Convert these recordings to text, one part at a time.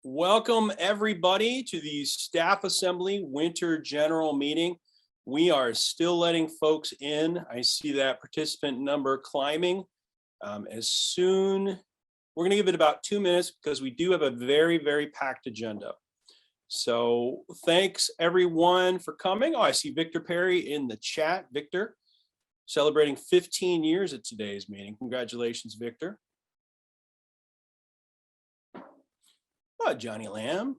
Welcome everybody to the Staff Assembly Winter General Meeting. We are still letting folks in. I see that participant number climbing. We're going to give it about 2 minutes because we do have a very packed agenda. So thanks everyone for coming. Oh, I see Victor Perry in the chat. Victor, celebrating 15 years at today's meeting. Congratulations, Victor. Oh, Johnny Lamb.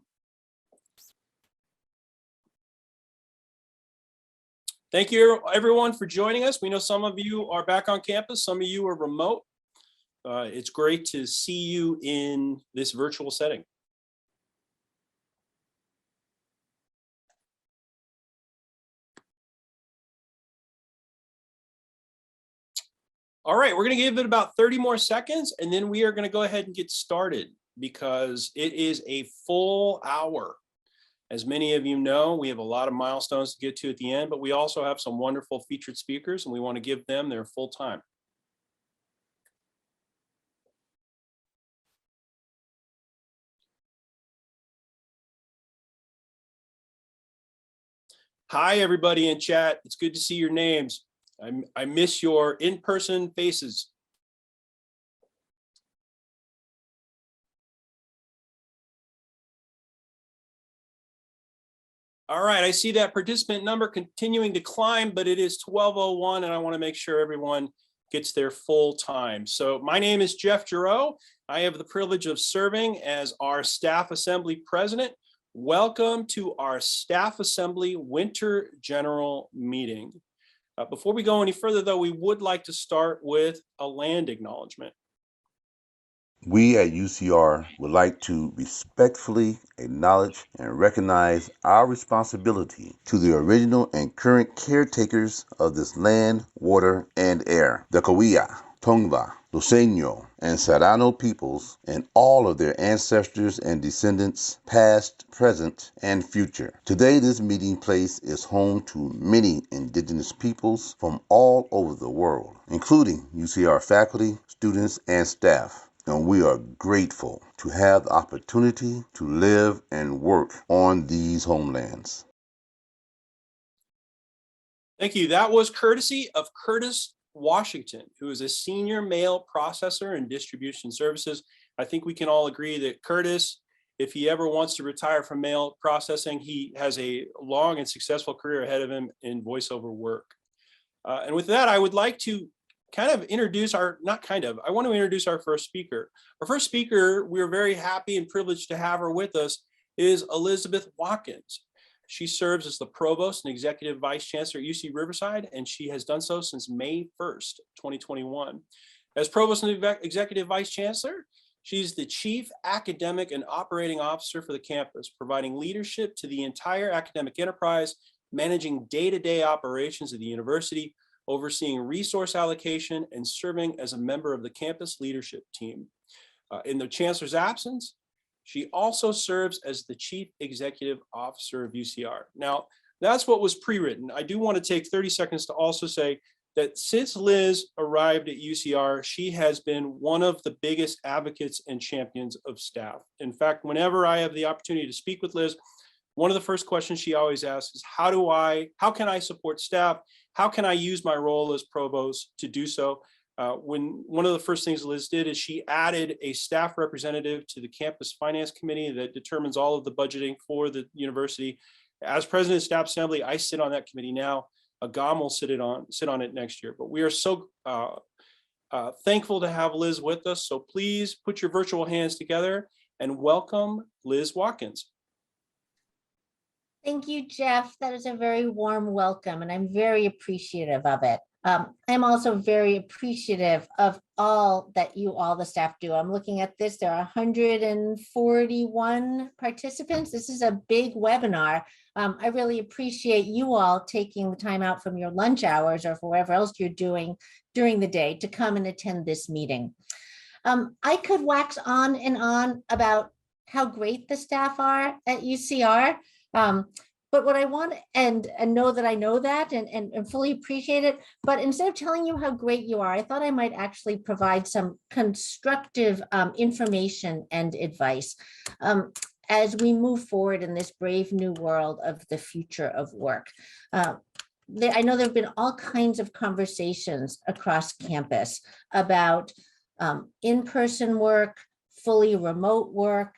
Thank you everyone for joining us. We know some of you are back on campus, some of you are remote. It's great to see you in this virtual setting. All right, we're going to give it about 30 more seconds and then we are going to go ahead and get started because it is a full hour. As many of you know, we have a lot of milestones to get to at the end, but we also have some wonderful featured speakers and we want to give them their full time. Hi, everybody in chat. It's good to see your names. I miss your in-person faces. All right, I see that participant number continuing to climb, but it is 12:01 and I want to make sure everyone gets their full time. So my name is Jeff Giroux. I have the privilege of serving as our Staff Assembly President. Welcome to our Staff Assembly Winter General Meeting. Before we go any further, though, we would like to start with a land acknowledgement. We at UCR would like to respectfully acknowledge and recognize our responsibility to the original and current caretakers of this land, water, and air, the Cahuilla, Tongva, Luiseño, and Serrano peoples, and all of their ancestors and descendants, past, present, and future. Today, this meeting place is home to many indigenous peoples from all over the world, including UCR faculty, students, and staff. And we are grateful to have the opportunity to live and work on these homelands. Thank you. That was courtesy of Curtis Washington, who is a senior mail processor in distribution services. I think we can all agree that Curtis, if he ever wants to retire from mail processing, he has a long and successful career ahead of him in voiceover work. And with that, I would like to I want to introduce our first speaker. Our first speaker, we're very happy and privileged to have her with us, is Elizabeth Watkins. She serves as the Provost and Executive Vice Chancellor at UC Riverside, and she has done so since May 1st, 2021. As Provost and Executive Vice Chancellor, she's the Chief Academic and Operating Officer for the campus, providing leadership to the entire academic enterprise, managing day-to-day operations of the university, overseeing resource allocation, and serving as a member of the campus leadership team. In the Chancellor's absence, she also serves as the Chief Executive Officer of UCR. Now, that's what was pre-written. I do want to take 30 seconds to also say that since Liz arrived at UCR, she has been one of the biggest advocates and champions of staff. In fact, whenever I have the opportunity to speak with Liz, one of the first questions she always asks is, how can I support staff? How can I use my role as provost to do so? When one of the first things Liz did is she added a staff representative to the campus finance committee that determines all of the budgeting for the university. As president of Staff Assembly, I sit on that committee now. Agam will sit on it next year. But we are so thankful to have Liz with us. So please put your virtual hands together and welcome Liz Watkins. Thank you, Jeff. That is a very warm welcome, and I'm very appreciative of it. I'm also very appreciative of all that the staff do. I'm looking at this, there are 141 participants. This is a big webinar. I really appreciate you all taking the time out from your lunch hours or for whatever else you're doing during the day to come and attend this meeting. I could wax on and on about how great the staff are at UCR. But what I want, and know that I know that and fully appreciate it, but instead of telling you how great you are, I thought I might actually provide some constructive information and advice. as we move forward in this brave new world of the future of work. I know there have been all kinds of conversations across campus about in-person work, fully remote work,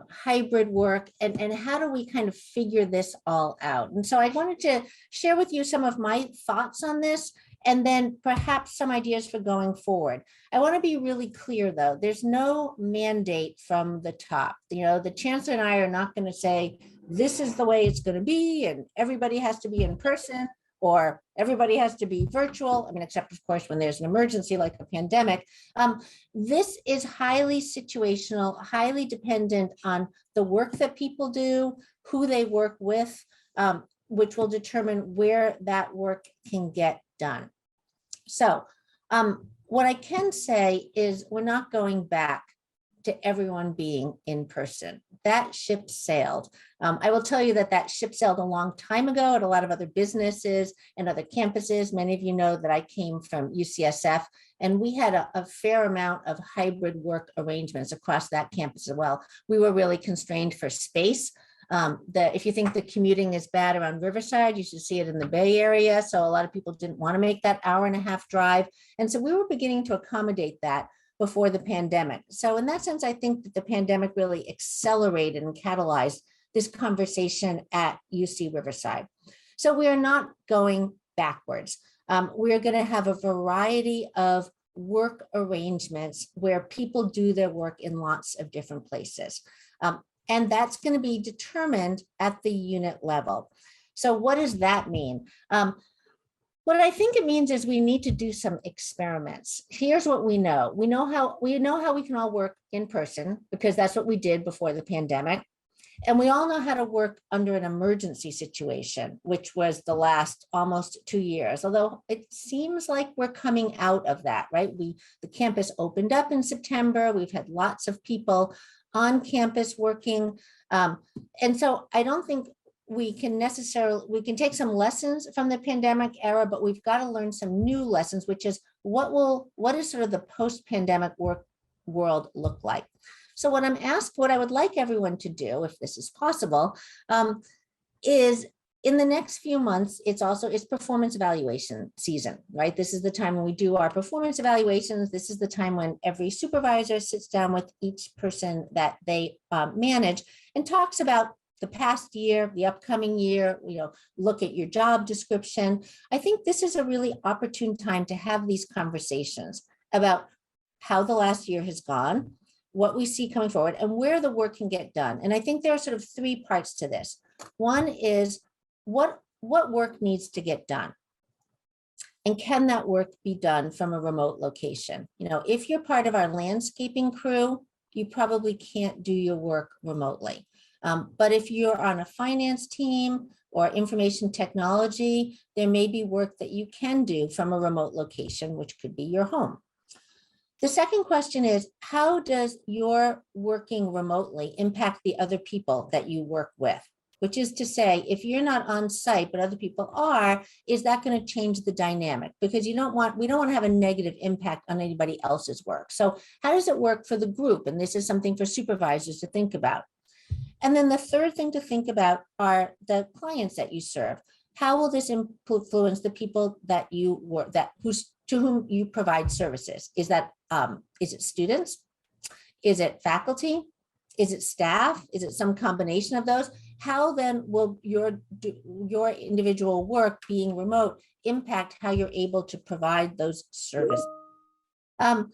hybrid work, and how do we kind of figure this all out? And so I wanted to share with you some of my thoughts on this, and then perhaps some ideas for going forward. I want to be really clear, though. There's no mandate from the top. You know, the chancellor and I are not going to say, this is the way it's going to be, and everybody has to be in person, or everybody has to be virtual. I mean, except of course, when there's an emergency like a pandemic. This is highly situational, highly dependent on the work that people do, who they work with, which will determine where that work can get done. So what I can say is we're not going back to everyone being in person. That ship sailed. I will tell you that that ship sailed a long time ago at a lot of other businesses and other campuses. Many of you know that I came from UCSF, and we had a fair amount of hybrid work arrangements across that campus as well. We were really constrained for space. If you think the commuting is bad around Riverside, you should see it in the Bay Area. So a lot of people didn't want to make that hour-and-a-half drive. And so we were beginning to accommodate that before the pandemic. So in that sense, I think that the pandemic really accelerated and catalyzed this conversation at UC Riverside. So we are not going backwards. We're going to have a variety of work arrangements where people do their work in lots of different places. And that's going to be determined at the unit level. So what does that mean? What I think it means is we need to do some experiments. Here's what we know. We know how we can all work in person, because that's what we did before the pandemic. And we all know how to work under an emergency situation, which was the last almost 2 years, although it seems like we're coming out of that, right? The campus opened up in September. We've had lots of people on campus working. And so I don't think we can take some lessons from the pandemic era, but we've got to learn some new lessons, which is what is sort of the post-pandemic work world look like? So what I would like everyone to do, if this is possible, is in the next few months, it's performance evaluation season, right? This is the time when we do our performance evaluations. This is the time when every supervisor sits down with each person that they manage and talks about the past year, the upcoming year, look at your job description. I think this is a really opportune time to have these conversations about how the last year has gone, what we see coming forward, and where the work can get done. And I think there are sort of 3 parts to this. One is what work needs to get done? And can that work be done from a remote location? If you're part of our landscaping crew, you probably can't do your work remotely. But if you're on a finance team or information technology, there may be work that you can do from a remote location, which could be your home. The second question is, how does your working remotely impact the other people that you work with? Which is to say, if you're not on site, but other people are, is that going to change the dynamic? Because we don't want to have a negative impact on anybody else's work. So how does it work for the group? And this is something for supervisors to think about. And then the third thing to think about are the clients that you serve. How will this influence the people that you work, to whom you provide services? Is it students? Is it faculty? Is it staff? Is it some combination of those? How then will your individual work being remote impact how you're able to provide those services? And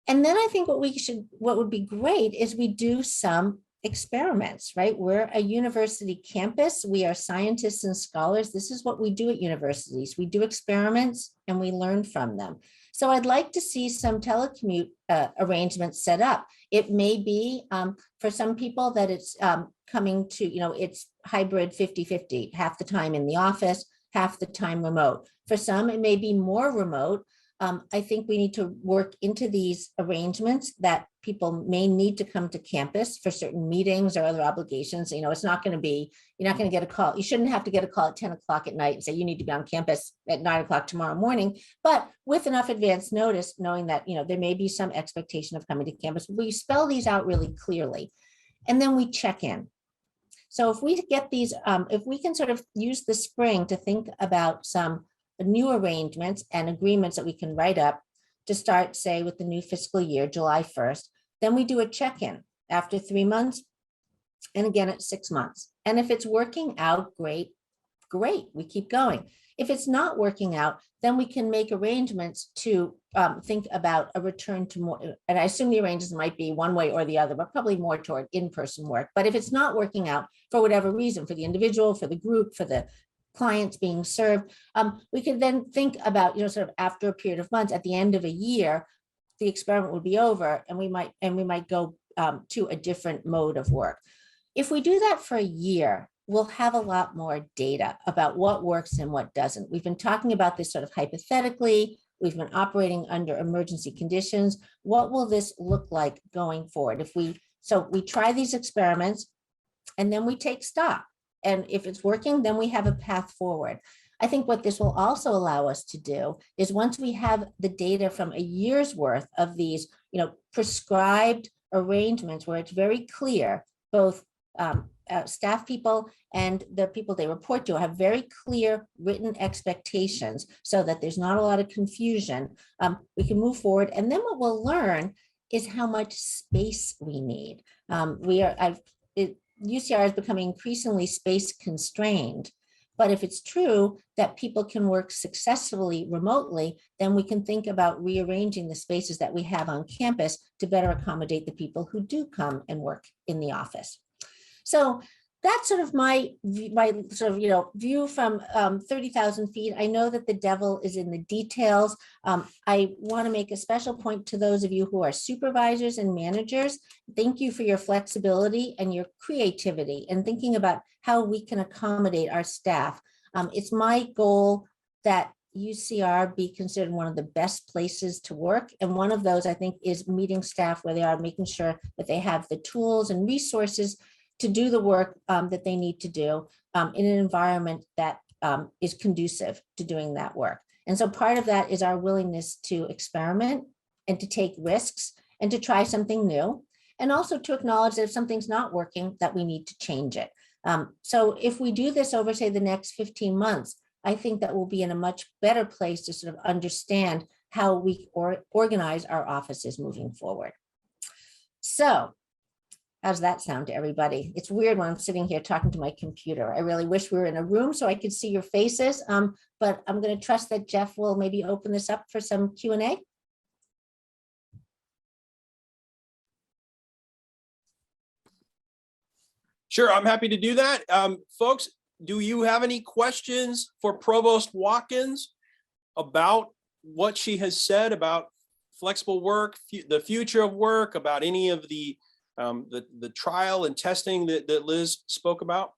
then I think what would be great is we do some experiments, right? We're a university campus. We are scientists and scholars. This is what we do at universities. We do experiments and we learn from them. So I'd like to see some telecommute arrangements set up. It may be for some people that it's coming to, it's hybrid 50-50, half the time in the office, half the time remote. For some, it may be more remote. I think we need to work into these arrangements that people may need to come to campus for certain meetings or other obligations. It's not going to be, you're not going to get a call. You shouldn't have to get a call at 10 o'clock at night and say you need to be on campus at 9 o'clock tomorrow morning, but with enough advance notice, knowing that, there may be some expectation of coming to campus. We spell these out really clearly. And then we check in. So if we get these, if we can sort of use the spring to think about some new arrangements and agreements that we can write up to start, say, with the new fiscal year, July 1st, then we do a check-in after 3 months and again at 6 months. And if it's working out, great, we keep going. If it's not working out, then we can make arrangements to think about a return to more, and I assume the arrangements might be one way or the other, but probably more toward in-person work. But if it's not working out for whatever reason, for the individual, for the group, for the clients being served, we could then think about, sort of after a period of months, at the end of a year, the experiment would be over and we might go to a different mode of work. If we do that for a year, we'll have a lot more data about what works and what doesn't. We've been talking about this sort of hypothetically. We've been operating under emergency conditions. What will this look like going forward? So we try these experiments and then we take stock. And if it's working, then we have a path forward. I think what this will also allow us to do is once we have the data from a year's worth of these, prescribed arrangements where it's very clear, both staff people and the people they report to have very clear written expectations so that there's not a lot of confusion. We can move forward. And then what we'll learn is how much space we need. UCR is becoming increasingly space constrained. But if it's true that people can work successfully remotely, then we can think about rearranging the spaces that we have on campus to better accommodate the people who do come and work in the office. So that's sort of my sort of, view from 30,000 feet. I know that the devil is in the details. I want to make a special point to those of you who are supervisors and managers. Thank you for your flexibility and your creativity and thinking about how we can accommodate our staff. It's my goal that UCR be considered one of the best places to work. And one of those, I think, is meeting staff where they are, making sure that they have the tools and resources to do the work that they need to do in an environment that is conducive to doing that work. And so part of that is our willingness to experiment and to take risks and to try something new, and also to acknowledge that if something's not working, that we need to change it. So if we do this over, say, the next 15 months, I think that we'll be in a much better place to sort of understand how we organize our offices moving forward. So how's that sound to everybody? It's weird when I'm sitting here talking to my computer. I really wish we were in a room so I could see your faces, but I'm going to trust that Jeff will maybe open this up for some Q&A. Sure, I'm happy to do that. Folks, do you have any questions for Provost Watkins about what she has said about flexible work, the future of work, about any of the trial and testing that Liz spoke about?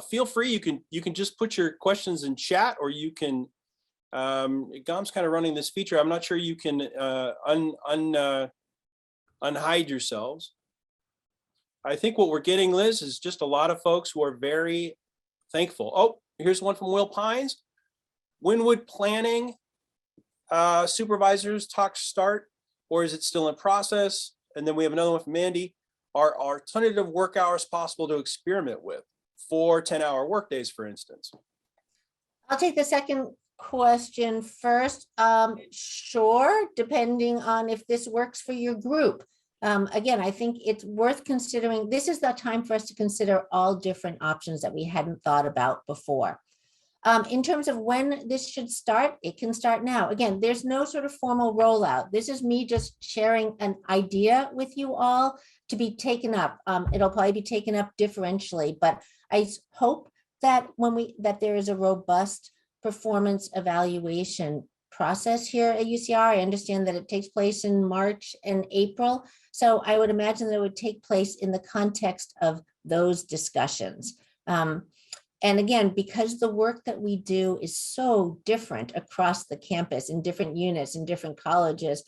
Feel free, you can just put your questions in chat, or you can, Agam's kind of running this feature. I'm not sure you can unhide yourselves. I think what we're getting, Liz, is just a lot of folks who are very thankful. Oh, here's one from Will Pines. When would planning supervisors talks start, or is it still in process? And then we have another one from Mandy. Are alternative work hours possible to experiment with for 10-hour workdays, for instance? I'll take the second question first. Sure, depending on if this works for your group. Again, I think it's worth considering. This is the time for us to consider all different options that we hadn't thought about before. In terms of when this should start, it can start now. Again, there's no sort of formal rollout. This is me just sharing an idea with you all to be taken up. It'll probably be taken up differentially, but I hope that that there is a robust performance evaluation process here at UCR. I understand that it takes place in March and April. So I would imagine that it would take place in the context of those discussions. And again, because the work that we do is so different across the campus in different units in different colleges,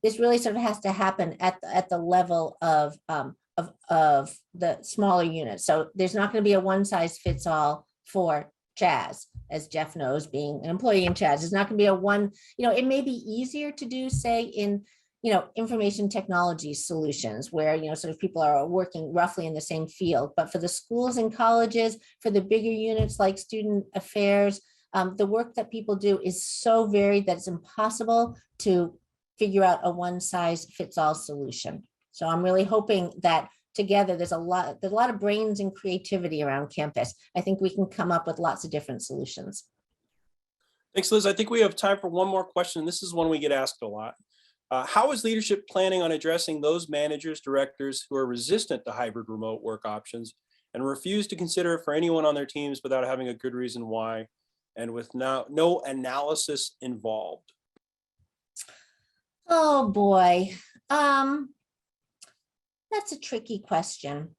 this really sort of has to happen at the level of the smaller units. So there's not going to be a one size fits all for Chaz, as Jeff knows, being an employee in Chaz. It's not going to be a one, it may be easier to do, say, in information technology solutions where, sort of people are working roughly in the same field. But for the schools and colleges, for the bigger units like student affairs, the work that people do is so varied that it's impossible to figure out a one-size-fits-all solution. So I'm really hoping that together there's a lot of brains and creativity around campus. I think we can come up with lots of different solutions. Thanks, Liz. I think we have time for one more question. This is one we get asked a lot. How is leadership planning on addressing those managers, directors who are resistant to hybrid remote work options and refuse to consider it for anyone on their teams without having a good reason why and with no analysis involved? Oh boy, that's a tricky question.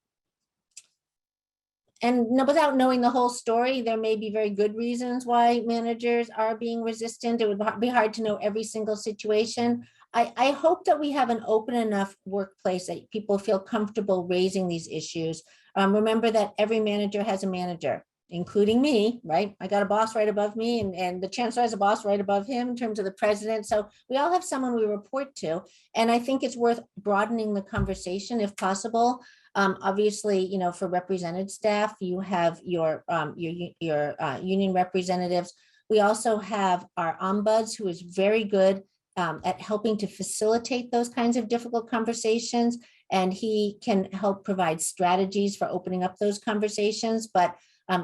And without knowing the whole story, there may be very good reasons why managers are being resistant. It would be hard to know every single situation. I hope that we have an open enough workplace that people feel comfortable raising these issues. Remember that every manager has a manager, including me, right? I got a boss right above me, and the chancellor has a boss right above him in terms of the president. So we all have someone we report to. And I think it's worth broadening the conversation if possible. Obviously, for represented staff, you have your union representatives. We also have our ombuds, who is very good at helping to facilitate those kinds of difficult conversations. And he can help provide strategies for opening up those conversations. But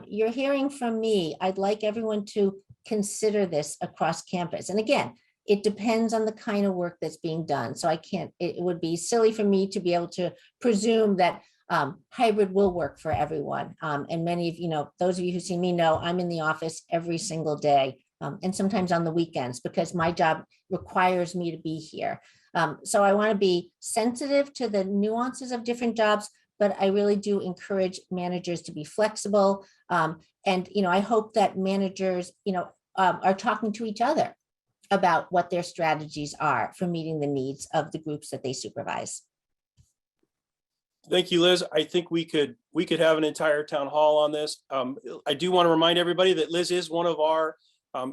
you're hearing from me. I'd like everyone to consider this across campus. And again, it depends on the kind of work that's being done. So it would be silly for me to be able to presume that hybrid will work for everyone. And many of those of you who see me know I'm in the office every single day, and sometimes on the weekends, because my job requires me to be here. So I want to be sensitive to the nuances of different jobs, but I really do encourage managers to be flexible. And I hope that managers are talking to each other about what their strategies are for meeting the needs of the groups that they supervise. Thank you, Liz. I think we could have an entire town hall on this. I do want to remind everybody that Liz is one of our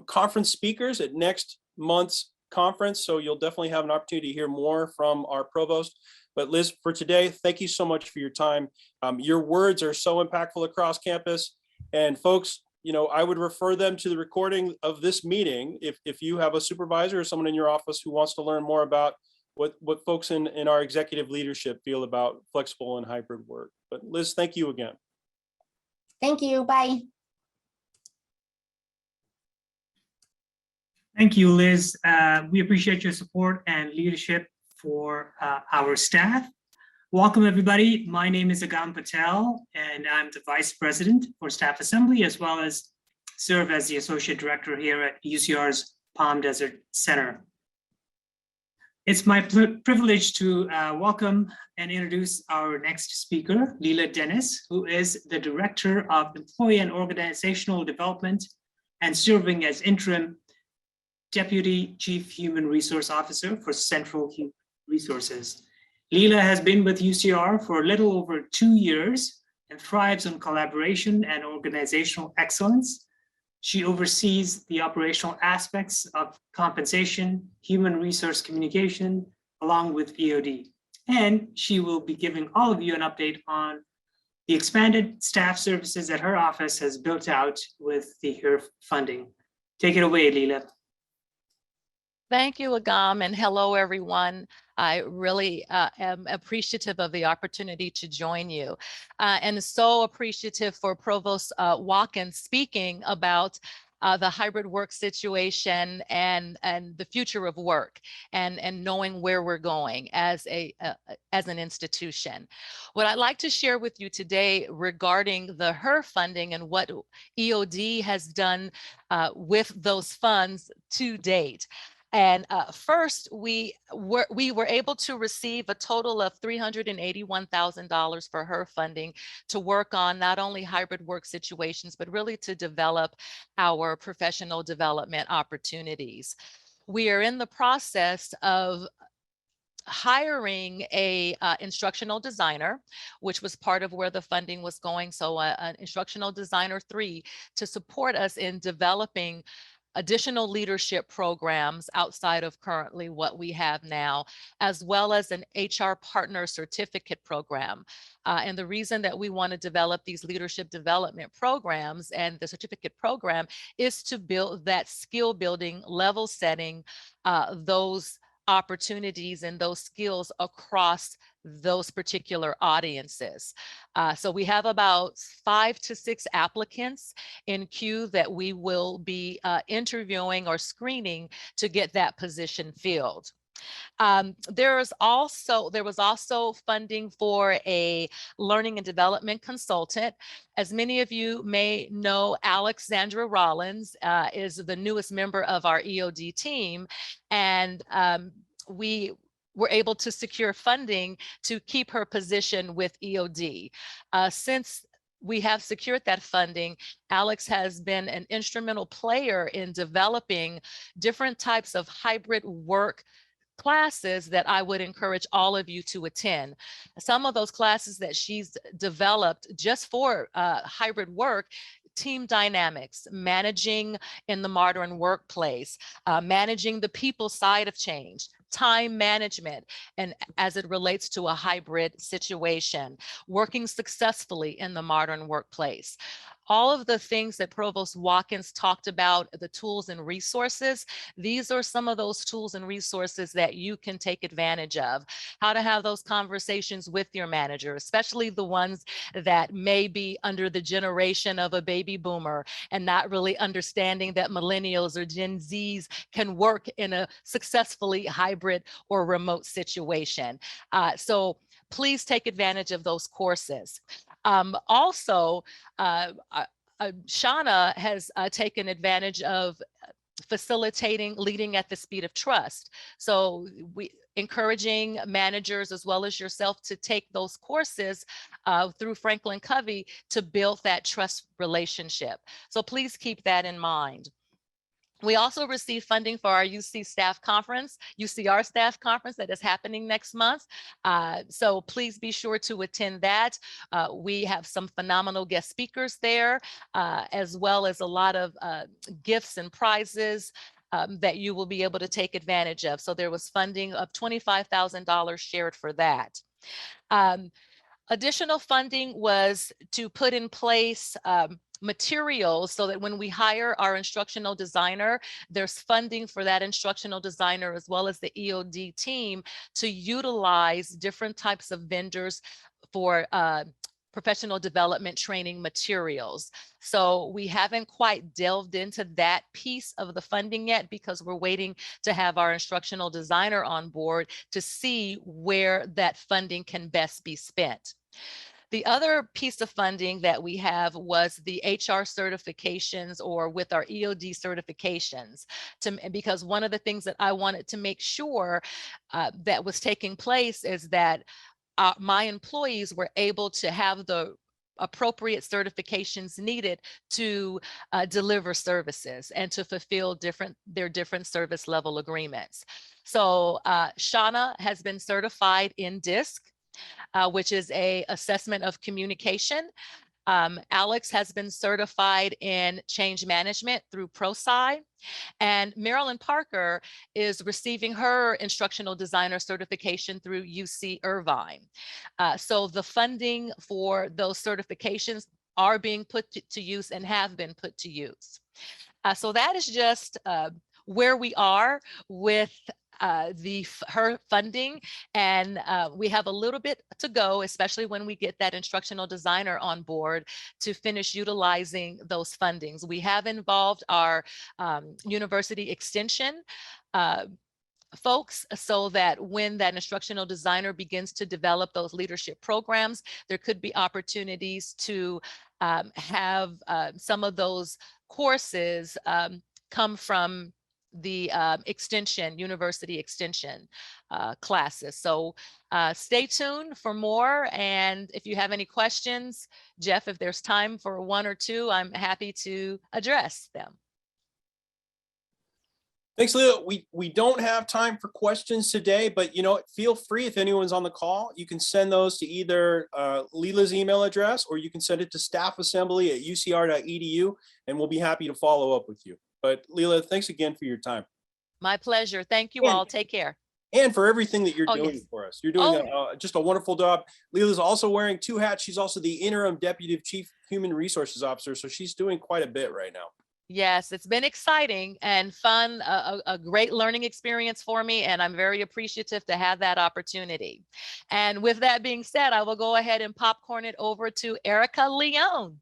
conference speakers at next month's conference. So you'll definitely have an opportunity to hear more from our provost. But Liz, for today, thank you so much for your time. Your words are so impactful across campus. And folks, I would refer them to the recording of this meeting if you have a supervisor or someone in your office who wants to learn more about what folks in our executive leadership feel about flexible and hybrid work. But Liz, thank you again. Thank you. Bye. Thank you, Liz. We appreciate your support and leadership for our staff. Welcome, everybody. My name is Agam Patel, and I'm the Vice President for Staff Assembly, as well as serve as the Associate Director here at UCR's Palm Desert Center. It's my privilege to welcome and introduce our next speaker, Lela Dennis, who is the Director of Employee and Organizational Development and serving as Interim Deputy Chief Human Resource Officer for Central Human Resources. Lela has been with UCR for a little over 2 years and thrives on collaboration and organizational excellence. She oversees the operational aspects of compensation, human resource communication, along with EOD. And she will be giving all of you an update on the expanded staff services that her office has built out with the HERF funding. Take it away, Lela. Thank you, Agam, and hello, everyone. I really am appreciative of the opportunity to join you, and so appreciative for Provost Watkins speaking about the hybrid work situation and the future of work and knowing where we're going as an institution. What I'd like to share with you today regarding the HERF funding and what EOD has done with those funds to date. And first, we were able to receive a total of $381,000 for HERF funding to work on not only hybrid work situations, but really to develop our professional development opportunities. We are in the process of hiring a instructional designer, which was part of where the funding was going. So an instructional designer 3 to support us in developing additional leadership programs outside of currently what we have now, as well as an HR partner certificate program. And the reason that we want to develop these leadership development programs and the certificate program is to build that skill building, level setting, those opportunities and those skills across those particular audiences. So we have about 5 to 6 applicants in queue that we will be interviewing or screening to get that position filled. There was also funding for a learning and development consultant. As many of you may know, Alexandra Rollins is the newest member of our EOD team, and we were able to secure funding to keep her position with EOD. Since we have secured that funding, Alex has been an instrumental player in developing different types of hybrid work classes that I would encourage all of you to attend. Some of those classes that she's developed just for hybrid work: team dynamics, managing in the modern workplace, managing the people side of change, time management, and as it relates to a hybrid situation, working successfully in the modern workplace. All of the things that Provost Watkins talked about, the tools and resources, these are some of those tools and resources that you can take advantage of. How to have those conversations with your manager, especially the ones that may be under the generation of a baby boomer and not really understanding that millennials or Gen Zs can work in a successfully hybrid or remote situation. So please take advantage of those courses. Also, Shauna has taken advantage of facilitating leading at the speed of trust. So we encouraging managers as well as yourself to take those courses through Franklin Covey to build that trust relationship. So please keep that in mind. We also received funding for our UCR staff conference that is happening next month. So please be sure to attend that. We have some phenomenal guest speakers there, as well as a lot of gifts and prizes that you will be able to take advantage of. So there was funding of $25,000 shared for that. Additional funding was to put in place materials so that when we hire our instructional designer, there's funding for that instructional designer as well as the EOD team to utilize different types of vendors for professional development training materials. So we haven't quite delved into that piece of the funding yet because we're waiting to have our instructional designer on board to see where that funding can best be spent. The other piece of funding that we have was the HR certifications, or with our EOD certifications, because one of the things that I wanted to make sure that was taking place is that my employees were able to have the appropriate certifications needed to deliver services and to fulfill their different service level agreements. So Shauna has been certified in DISC, which is an assessment of communication. Alex has been certified in change management through ProSci, and Marilyn Parker is receiving her instructional designer certification through UC Irvine. So the funding for those certifications are being put to use and have been put to use. So that is just where we are with her funding, and we have a little bit to go, especially when we get that instructional designer on board to finish utilizing those fundings. We have involved our university extension folks so that when that instructional designer begins to develop those leadership programs, there could be opportunities to have some of those courses come from the university extension classes. So stay tuned for more. And if you have any questions, Jeff, if there's time for one or two, I'm happy to address them. Thanks, Lela. We don't have time for questions today, but feel free, if anyone's on the call, you can send those to either Lela's email address, or you can send it to staffassembly@ucr.edu, and we'll be happy to follow up with you. But Lela, thanks again for your time. My pleasure. Thank you And- all. Take care. And for everything that you're Oh, doing yes. for us. You're doing Oh. just a wonderful job. Lela's also wearing 2 hats. She's also the interim deputy chief human resources officer. So she's doing quite a bit right now. Yes, it's been exciting and fun, a great learning experience for me, and I'm very appreciative to have that opportunity. And with that being said, I will go ahead and popcorn it over to Erica Leone.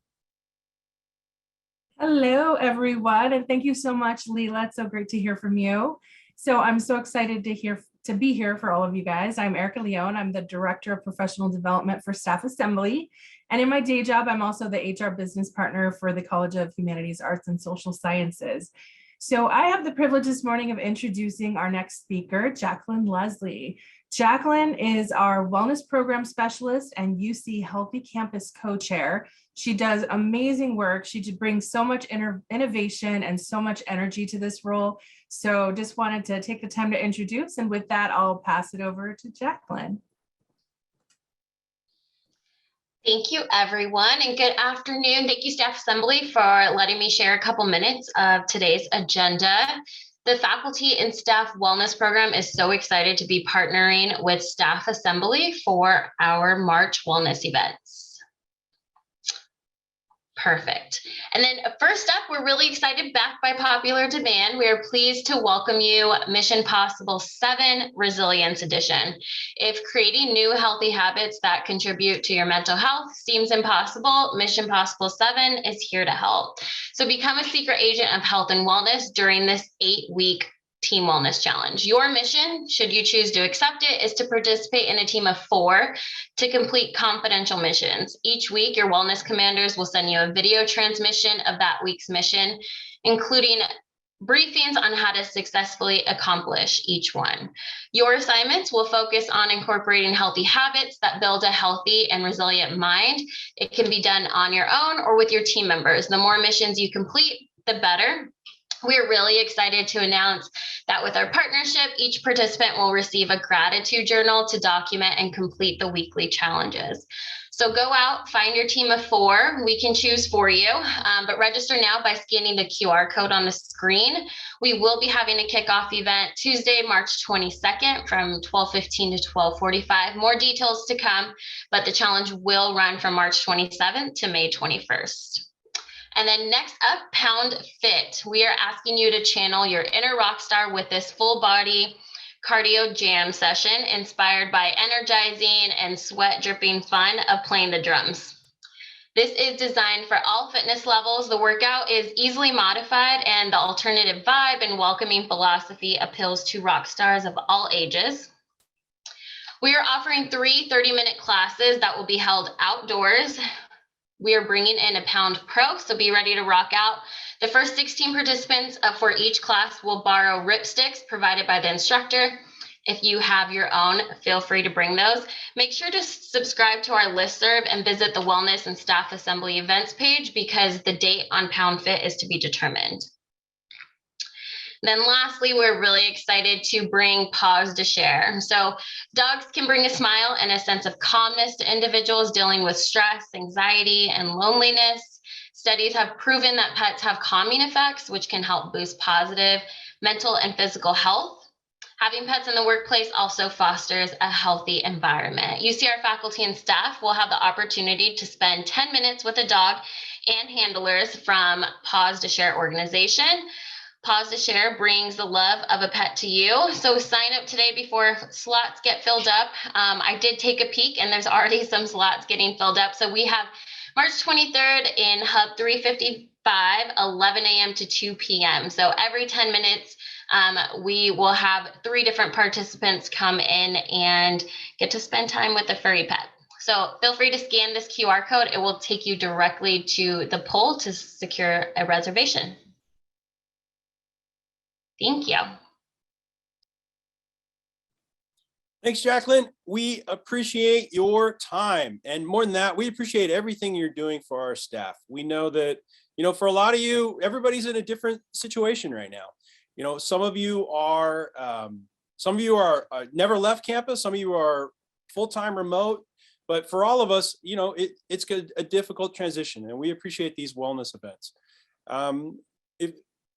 Hello, everyone, and thank you so much, Lela. It's so great to hear from you. So I'm so excited to be here for all of you guys. I'm Erica Leone. I'm the Director of Professional Development for Staff Assembly. And in my day job, I'm also the HR business partner for the College of Humanities, Arts, and Social Sciences. So I have the privilege this morning of introducing our next speaker, Jacqueline Leslie. Jacqueline is our Wellness Program Specialist and UC Healthy Campus Co-Chair. She does amazing work. She brings so much innovation and so much energy to this role. So just wanted to take the time to introduce, and with that, I'll pass it over to Jacqueline. Thank you, everyone, and good afternoon. Thank you, Staff Assembly, for letting me share a couple minutes of today's agenda. The Faculty and Staff Wellness Program is so excited to be partnering with Staff Assembly for our March Wellness events. Perfect. And then first up, we're really excited, back by popular demand. We are pleased to welcome you Mission Possible 7 Resilience Edition. If creating new healthy habits that contribute to your mental health seems impossible, Mission Possible 7 is here to help. So become a secret agent of health and wellness during this 8-week Team Wellness Challenge. Your mission, should you choose to accept it, is to participate in a team of 4 to complete confidential missions. Each week, your wellness commanders will send you a video transmission of that week's mission, including briefings on how to successfully accomplish each one. Your assignments will focus on incorporating healthy habits that build a healthy and resilient mind. It can be done on your own or with your team members. The more missions you complete, the better. We're really excited to announce that with our partnership, each participant will receive a gratitude journal to document and complete the weekly challenges. So go out, find your team of 4. We can choose for you, but register now by scanning the QR code on the screen. We will be having a kickoff event Tuesday, March 22nd from 12:15 to 12:45. More details to come, but the challenge will run from March 27th to May 21st. And then next up, Pound Fit. We are asking you to channel your inner rock star with this full body cardio jam session inspired by energizing and sweat dripping fun of playing the drums. This is designed for all fitness levels. The workout is easily modified, and the alternative vibe and welcoming philosophy appeals to rock stars of all ages. We are offering 3 30-minute classes that will be held outdoors. We are bringing in a Pound Pro, so be ready to rock out. The first 16 participants for each class will borrow rip sticks provided by the instructor. If you have your own, feel free to bring those. Make sure to subscribe to our listserv and visit the Wellness and Staff Assembly events page, because the date on Pound Fit is to be determined. Then lastly, we're really excited to bring Pause to Share. So dogs can bring a smile and a sense of calmness to individuals dealing with stress, anxiety, and loneliness. Studies have proven that pets have calming effects, which can help boost positive mental and physical health. Having pets in the workplace also fosters a healthy environment. UCR faculty and staff will have the opportunity to spend 10 minutes with a dog and handlers from Pause to Share organization. Pause to Share brings the love of a pet to you. So sign up today before slots get filled up. I did take a peek, and there's already some slots getting filled up. So we have March 23rd in Hub 355, 11 a.m. to 2 p.m. So every 10 minutes, we will have 3 different participants come in and get to spend time with a furry pet. So feel free to scan this QR code. It will take you directly to the poll to secure a reservation. Thank you. Thanks, Jacqueline. We appreciate your time. And more than that, we appreciate everything you're doing for our staff. We know that, for a lot of you, everybody's in a different situation right now. Some of you are never left campus. Some of you are full-time remote. But for all of us, it's a difficult transition, and we appreciate these wellness events.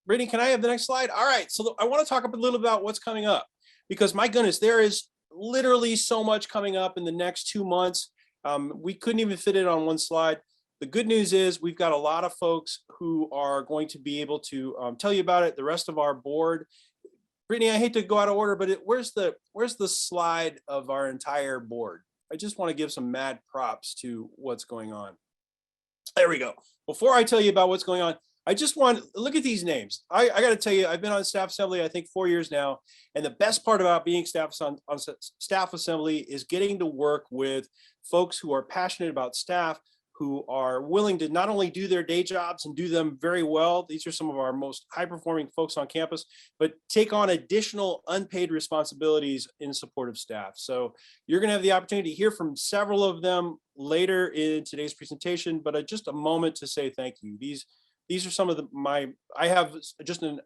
Brittany, can I have the next slide? All right, so I want to talk a little about what's coming up, because my goodness, there is literally so much coming up in the next 2 months. We couldn't even fit it on one slide. The good news is we've got a lot of folks who are going to be able to tell you about it. The rest of our board. Brittany, I hate to go out of order, but where's the slide of our entire board? I just want to give some mad props to what's going on. There we go. Before I tell you about what's going on, I just want to look at these names. I got to tell you, I've been on staff assembly, I think 4 years now. And the best part about being on staff assembly is getting to work with folks who are passionate about staff, who are willing to not only do their day jobs and do them very well. These are some of our most high performing folks on campus, but take on additional unpaid responsibilities in support of staff. So you're going to have the opportunity to hear from several of them later in today's presentation, but just a moment to say thank you. These are some of I have just an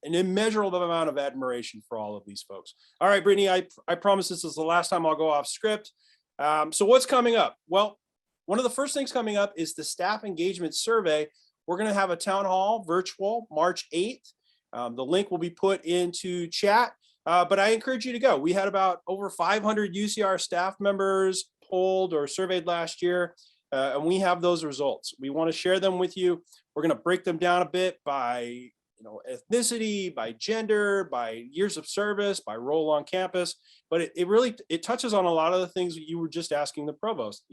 immeasurable amount of admiration for all of these folks. All right, Brittany, I promise this is the last time I'll go off script. So what's coming up? Well, one of the first things coming up is the staff engagement survey. We're going to have a town hall virtual March 8th. The link will be put into chat, but I encourage you to go. We had about over 500 UCR staff members polled or surveyed last year, and we have those results. We want to share them with you. We're going to break them down a bit by ethnicity, by gender, by years of service, by role on campus, but it really touches on a lot of the things that you were just asking the provost,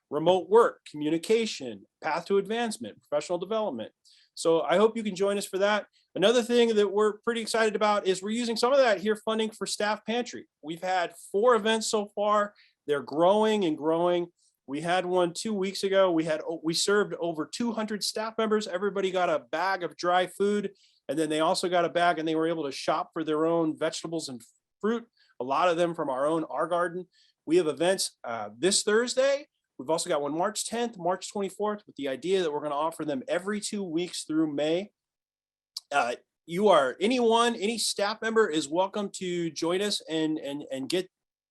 remote work, communication, path to advancement, professional development. So I hope you can join us for that. Another thing that we're pretty excited about is we're using some of that here funding for Staff Pantry. We've had 4 events so far. They're growing and growing. We had one 2 weeks ago. We served over 200 staff members. Everybody got a bag of dry food, and then they also got a bag and they were able to shop for their own vegetables and fruit, a lot of them from our garden. We have events this Thursday. We've also got one March 10th, March 24th, with the idea that we're going to offer them every 2 weeks through May. Any staff member is welcome to join us and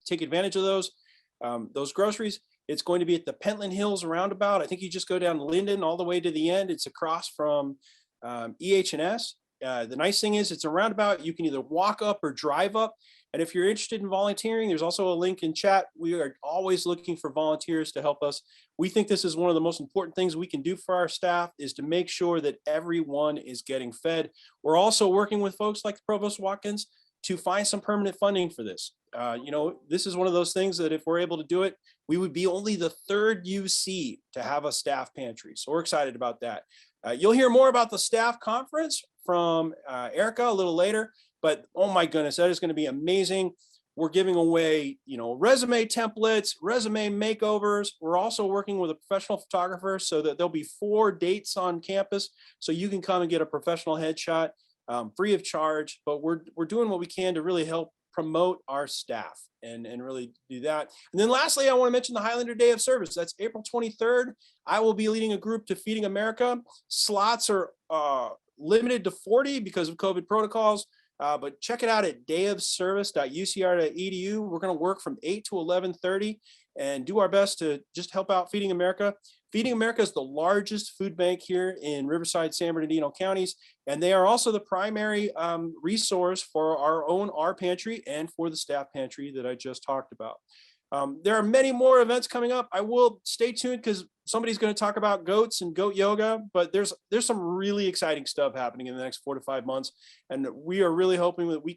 take advantage of those groceries. It's going to be at the Pentland Hills roundabout. I think you just go down Linden all the way to the end. It's across from EH&S. The nice thing is it's a roundabout. You can either walk up or drive up. And if you're interested in volunteering, there's also a link in chat. We are always looking for volunteers to help us. We think this is one of the most important things we can do for our staff, is to make sure that everyone is getting fed. We're also working with folks like Provost Watkins to find some permanent funding for this. This is one of those things that if we're able to do it, we would be only the 3rd UC to have a staff pantry. So we're excited about that. You'll hear more about the staff conference from Erica a little later. But oh my goodness, that is going to be amazing. We're giving away, resume templates, resume makeovers. We're also working with a professional photographer so that there'll be 4 dates on campus, so you can come and get a professional headshot free of charge. But we're doing what we can to really help promote our staff and really do that. And then lastly, I want to mention the Highlander Day of Service. That's April 23rd. I will be leading a group to Feeding America. Slots are limited to 40 because of COVID protocols. But check it out at dayofservice.ucr.edu. We're going to work from 8 to 11:30 and do our best to just help out Feeding America. Feeding America is the largest food bank here in Riverside, San Bernardino counties, and they are also the primary resource for our pantry and for the staff pantry that I just talked about. There are many more events coming up. I will stay tuned because somebody's going to talk about goats and goat yoga, but there's some really exciting stuff happening in the next 4 to 5 months. And we are really hoping that we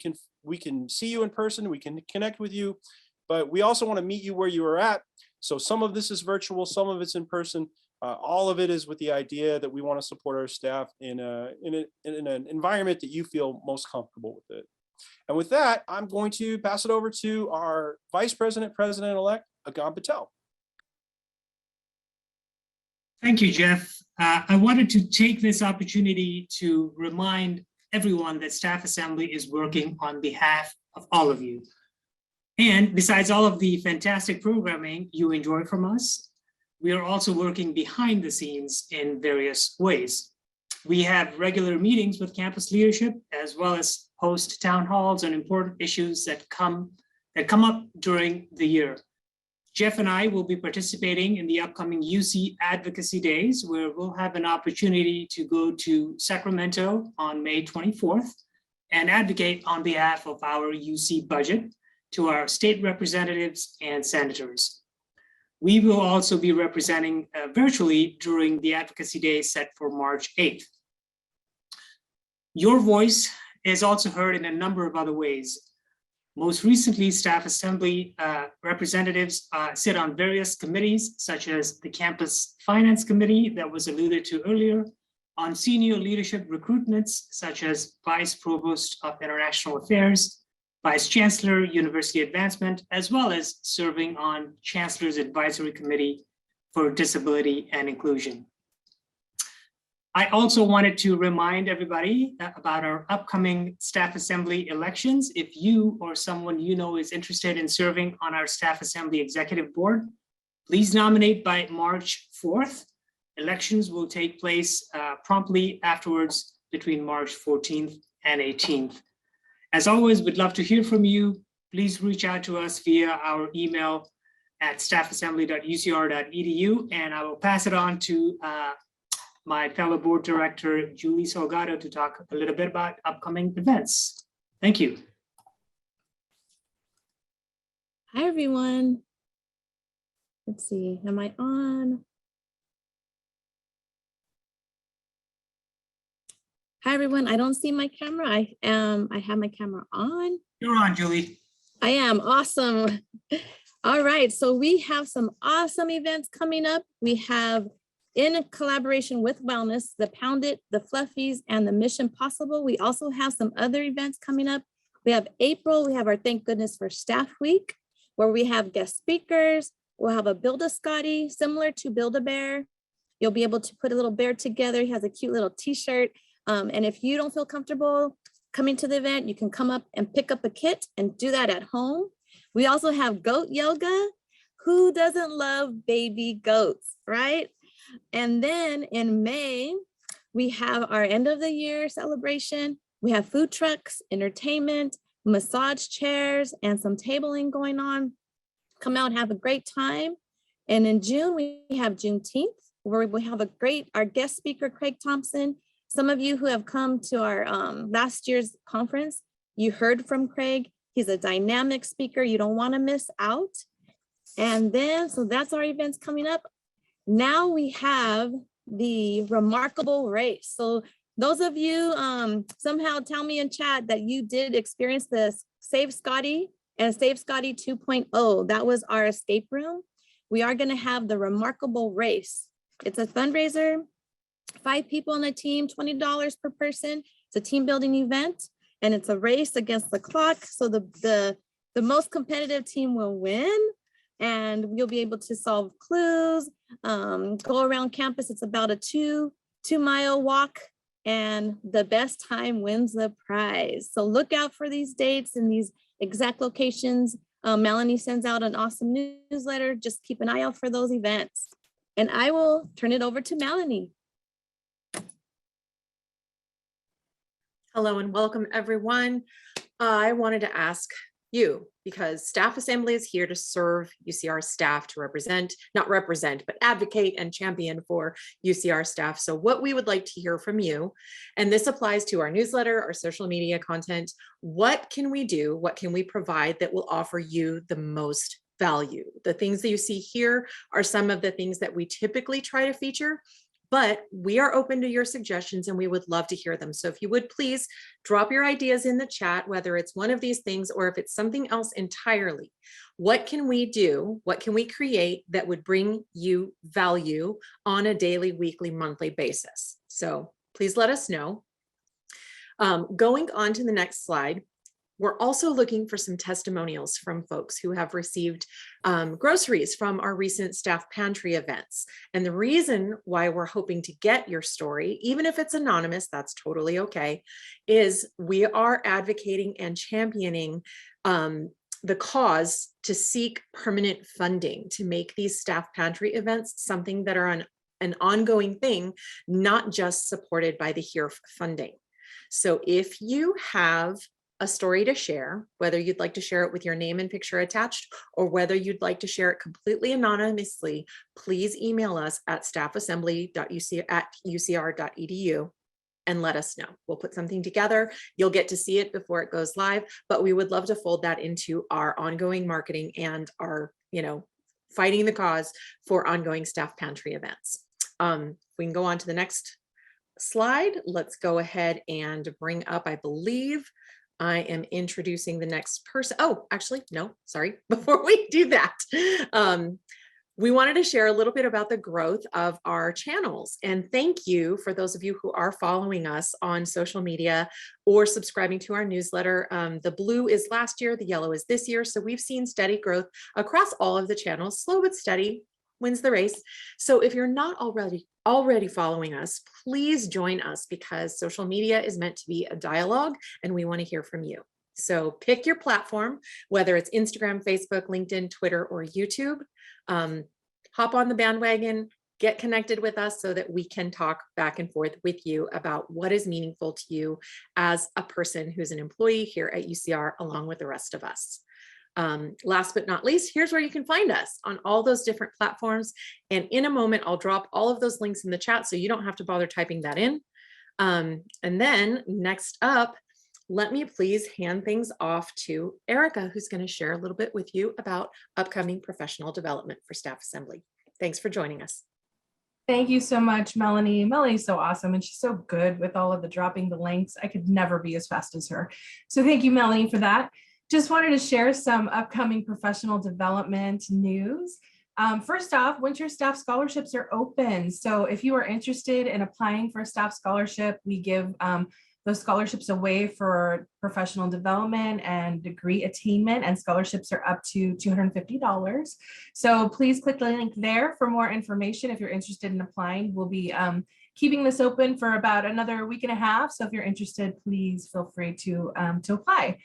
can see you in person, we can connect with you, but we also want to meet you where you are at. So some of this is virtual, some of it's in person. All of it is with the idea that we want to support our staff in an environment that you feel most comfortable with it. And with that, I'm going to pass it over to our Vice President, President-elect, Agam Patel. Thank you, Jeff. I wanted to take this opportunity to remind everyone that Staff Assembly is working on behalf of all of you. And besides all of the fantastic programming you enjoy from us, we are also working behind the scenes in various ways. We have regular meetings with campus leadership, as well as host town halls on important issues that come up during the year. Jeff and I will be participating in the upcoming UC Advocacy Days, where we'll have an opportunity to go to Sacramento on May 24th and advocate on behalf of our UC budget to our state representatives and senators. We will also be representing virtually during the Advocacy Day set for March 8th. Your voice is also heard in a number of other ways. Most recently, Staff Assembly representatives sit on various committees, such as the Campus Finance Committee that was alluded to earlier, on senior leadership recruitments, such as Vice Provost of International Affairs, Vice Chancellor, University Advancement, as well as serving on Chancellor's Advisory Committee for Disability and Inclusion. I also wanted to remind everybody about our upcoming Staff Assembly elections. If you or someone you know is interested in serving on our Staff Assembly Executive Board, please nominate by March 4th. Elections will take place promptly afterwards between March 14th and 18th. As always, we'd love to hear from you. Please reach out to us via our email at staffassembly.ucr.edu, and I will pass it on to my fellow board director, Julie Salgado, to talk a little bit about upcoming events. Thank you. Hi, everyone. Let's see, am I on? Hi, everyone. I don't see my camera. I have my camera on. You're on, Julie. I am. Awesome. All right. So we have some awesome events coming up. We have, in collaboration with Wellness, the Pound It, the Fluffies, and the Mission Possible. We also have some other events coming up. We have April. We have our Thank Goodness for Staff Week, where we have guest speakers. We'll have a Build-A-Scotty, similar to Build-A-Bear. You'll be able to put a little bear together. He has a cute little t-shirt. And if you don't feel comfortable coming to the event, you can come up and pick up a kit and do that at home. We also have goat yoga. Who doesn't love baby goats, right? And then in May, we have our end of the year celebration. We have food trucks, entertainment, massage chairs, and some tabling going on. Come out, have a great time. And in June, we have Juneteenth, where we have our guest speaker, Craig Thompson. Some of you who have come to our last year's conference, you heard from Craig. He's a dynamic speaker. You don't want to miss out. And then, so that's our events coming up. Now we have the remarkable race. So those of you somehow tell me in chat that you did experience the Save Scotty and Save Scotty 2.0. That was our escape room. We are going to have the remarkable race. It's a fundraiser, 5 people on a team, $20 per person. It's a team building event, and it's a race against the clock. So the most competitive team will win, and you'll be able to solve clues, go around campus. It's about a 2-mile walk, and the best time wins the prize. So look out for these dates and these exact locations. Melanie sends out an awesome newsletter. Just keep an eye out for those events. And I will turn it over to Melanie. Hello and welcome, everyone. I wanted to ask you, because Staff Assembly is here to serve UCR staff, to not represent, but advocate and champion for UCR staff. So what we would like to hear from you, and this applies to our newsletter, our social media content, what can we do, what can we provide that will offer you the most value? The things that you see here are some of the things that we typically try to feature, but we are open to your suggestions and we would love to hear them. So if you would please drop your ideas in the chat, whether it's one of these things or if it's something else entirely. What can we do? What can we create that would bring you value on a daily, weekly, monthly basis? So please let us know. Going on to the next slide. We're also looking for some testimonials from folks who have received groceries from our recent staff pantry events. And the reason why we're hoping to get your story, even if it's anonymous, that's totally okay, is we are advocating and championing the cause to seek permanent funding to make these staff pantry events something that are an ongoing thing, not just supported by the HERE funding. So if you have a story to share, whether you'd like to share it with your name and picture attached, or whether you'd like to share it completely anonymously, please email us at staffassembly.ucr.edu and let us know. We'll put something together. You'll get to see it before it goes live, but we would love to fold that into our ongoing marketing and our, fighting the cause for ongoing staff pantry events. We can go on to the next slide. Let's go ahead and bring up, I believe I am introducing the next person. Oh, actually, no, sorry. Before we do that, we wanted to share a little bit about the growth of our channels. And thank you for those of you who are following us on social media or subscribing to our newsletter. The blue is last year, the yellow is this year. So we've seen steady growth across all of the channels, slow but steady wins the race. So if you're not already following us, please join us, because social media is meant to be a dialogue and we want to hear from you. So pick your platform, whether it's Instagram, Facebook, LinkedIn, Twitter, or YouTube. Hop on the bandwagon, get connected with us so that we can talk back and forth with you about what is meaningful to you as a person who's an employee here at UCR, along with the rest of us. Last but not least, here's where you can find us on all those different platforms. And in a moment, I'll drop all of those links in the chat so you don't have to bother typing that in. And then next up, let me please hand things off to Erica, who's going to share a little bit with you about upcoming professional development for Staff Assembly. Thanks for joining us. Thank you so much, Melanie. Melanie's so awesome and she's so good with all of the dropping the links. I could never be as fast as her. So thank you, Melanie, for that. Just wanted to share some upcoming professional development news. First off, winter staff scholarships are open. So if you are interested in applying for a staff scholarship, we give those scholarships away for professional development and degree attainment, and scholarships are up to $250. So please click the link there for more information if you're interested in applying. We'll be keeping this open for about another week and a half. So if you're interested, please feel free to apply.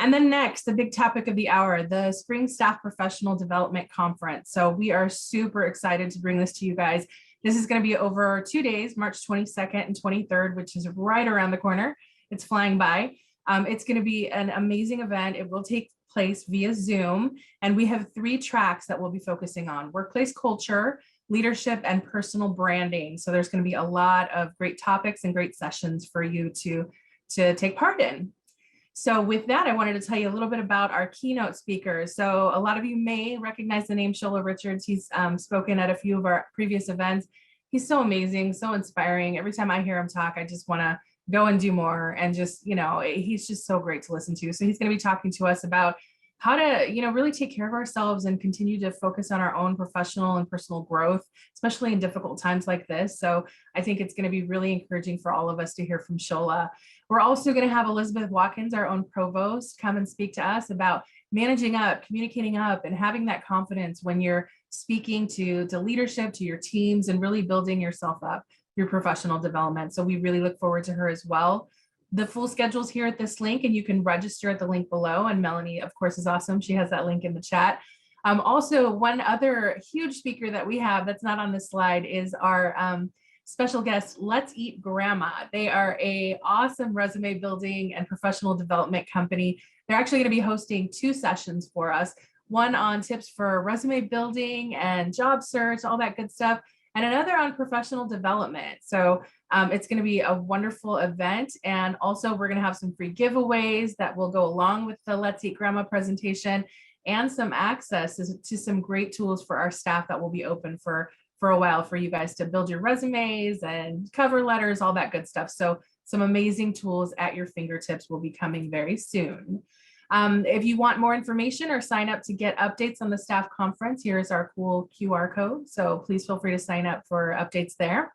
And then next, the big topic of the hour, the Spring Staff Professional Development Conference. So we are super excited to bring this to you guys. This is going to be over 2 days, March 22nd and 23rd, which is right around the corner. It's flying by. It's going to be an amazing event. It will take place via Zoom. And we have 3 tracks that we'll be focusing on: workplace culture, leadership, and personal branding. So there's going to be a lot of great topics and great sessions for you to take part in. So with that, I wanted to tell you a little bit about our keynote speakers. So a lot of you may recognize the name Shola Richards. He's spoken at a few of our previous events. He's so amazing, so inspiring. Every time I hear him talk, I just want to go and do more. And just, he's just so great to listen to. So he's going to be talking to us about how to, really take care of ourselves and continue to focus on our own professional and personal growth, especially in difficult times like this. So I think it's going to be really encouraging for all of us to hear from Shola. We're also going to have Liz Watkins, our own provost, come and speak to us about managing up, communicating up, and having that confidence when you're speaking to leadership, to your teams, and really building yourself up through professional development. So we really look forward to her as well. The full schedule is here at this link, and you can register at the link below. And Melanie, of course, is awesome. She has that link in the chat. Also, one other huge speaker that we have that's not on this slide is our special guest, Let's Eat Grandma. They are an awesome resume building and professional development company. They're actually going to be hosting 2 sessions for us, one on tips for resume building and job search, all that good stuff, and another on professional development. So it's going to be a wonderful event. And also we're going to have some free giveaways that will go along with the Let's Eat Grandma presentation, and some access to some great tools for our staff that will be open for a while for you guys to build your resumes and cover letters, all that good stuff. So some amazing tools at your fingertips will be coming very soon. If you want more information or sign up to get updates on the staff conference, here's our cool QR code. So please feel free to sign up for updates there.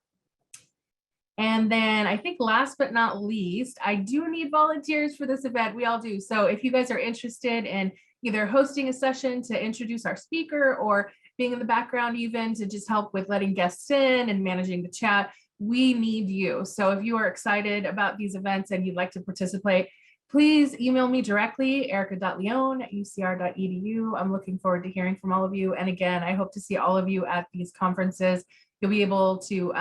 And then I think last but not least, I do need volunteers for this event. We all do. So if you guys are interested in either hosting a session to introduce our speaker, or being in the background even to just help with letting guests in and managing the chat, we need you. So if you are excited about these events and you'd like to participate, please email me directly, erica.leone@ucr.edu. I'm looking forward to hearing from all of you. And again, I hope to see all of you at these conferences. You'll be able to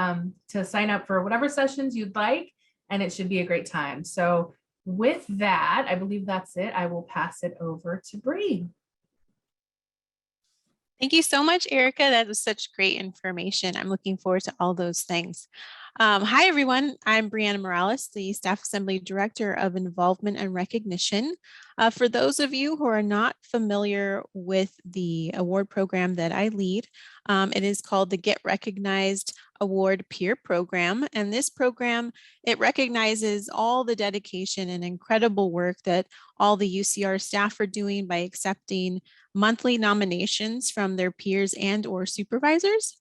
sign up for whatever sessions you'd like, and it should be a great time. So with that, I believe that's it. I will pass it over to Bree. Thank you so much, Erica. That was such great information. I'm looking forward to all those things. Hi, everyone. I'm Brianna Morales, the Staff Assembly Director of Involvement and Recognition. For those of you who are not familiar with the award program that I lead, it is called the Get Recognized Award Peer Program. And this program, it recognizes all the dedication and incredible work that all the UCR staff are doing by accepting monthly nominations from their peers and or supervisors.